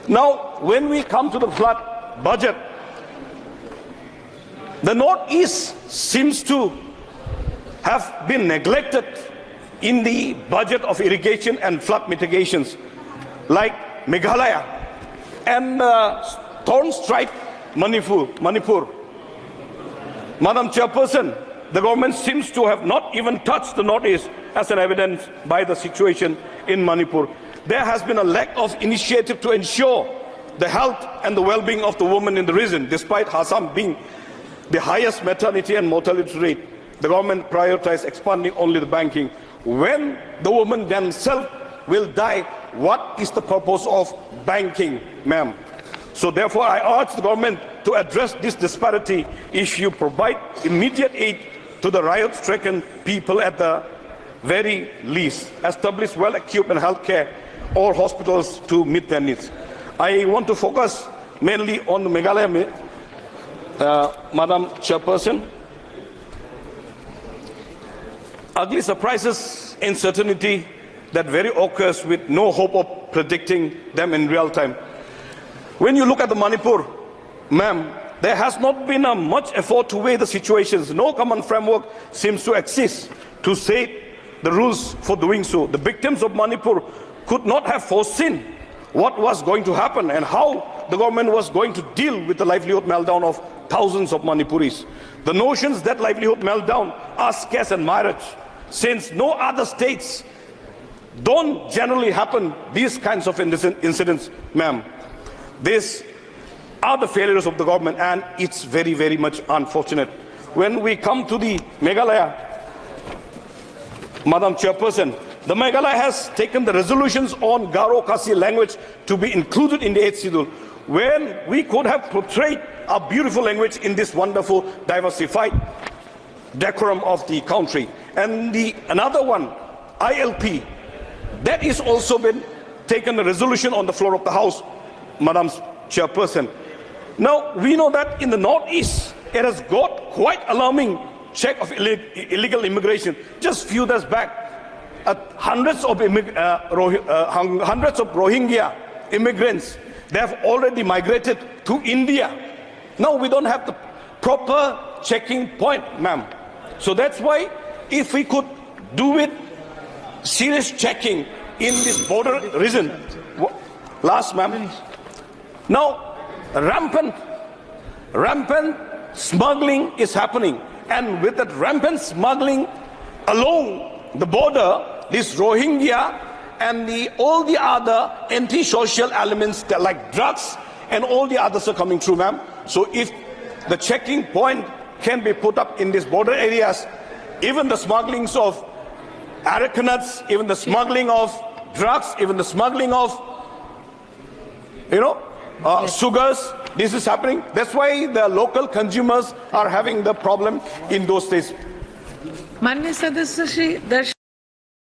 Now, when we come to the flood budget, the Northeast seems to have been neglected in the budget of irrigation and flood mitigations, like Meghalaya and thorn-strike Manipur. Madam Chairperson, the government seems to have not even touched the Northeast, as an evidence by the situation in Manipur. There has been a lack of initiative to ensure the health and the well-being of the women in the region, despite Assam being the highest maternity and mortality rate. The government prioritized expanding only the banking. When the women themselves will die, what is the purpose of banking, ma'am? So therefore, I urge the government to address this disparity issue, provide immediate aid to the riot-stricken people at the very least, establish well-equipped healthcare or hospitals to meet their needs. I want to focus mainly on the Meghalaya, Madam Chairperson. Ugly surprises, uncertainty that very occurs with no hope of predicting them in real time. When you look at the Manipur, ma'am, there has not been much effort to weigh the situations. No common framework seems to exist to set the rules for doing so. The victims of Manipur could not have foreseen what was going to happen and how the government was going to deal with the livelihood meltdown of thousands of Manipuris. The notions that livelihood meltdown are scarce and mirage, since no other states don't generally happen these kinds of incidents, ma'am. These are the failures of the government, and it's very, very much unfortunate. When we come to the Meghalaya, Madam Chairperson, the Meghalaya has taken the resolutions on Garo Khasi language to be included in the 8th schedule, when we could have portrayed our beautiful language in this wonderful, diversified decorum of the country. And another one, ILP, that is also been taken a resolution on the floor of the House, Madam Chairperson. Now, we know that in the Northeast, it has got quite alarming check of illegal immigration. Just few days back, hundreds of Rohingya immigrants, they have already migrated to India. Now we don't have the proper checking point, ma'am. So that's why if we could do it, serious checking in this border region. Last, ma'am. Now, rampant smuggling is happening. And with that rampant smuggling along the border, this Rohingya and all the other anti-social elements that like drugs and all the others are coming through, ma'am. So if the checking point can be put up in these border areas, even the smugglings of areca, even the smuggling of drugs, even the smuggling of, sugars, this is happening. That's why the local consumers are having the problem in those states. माननीय सदस्य श्री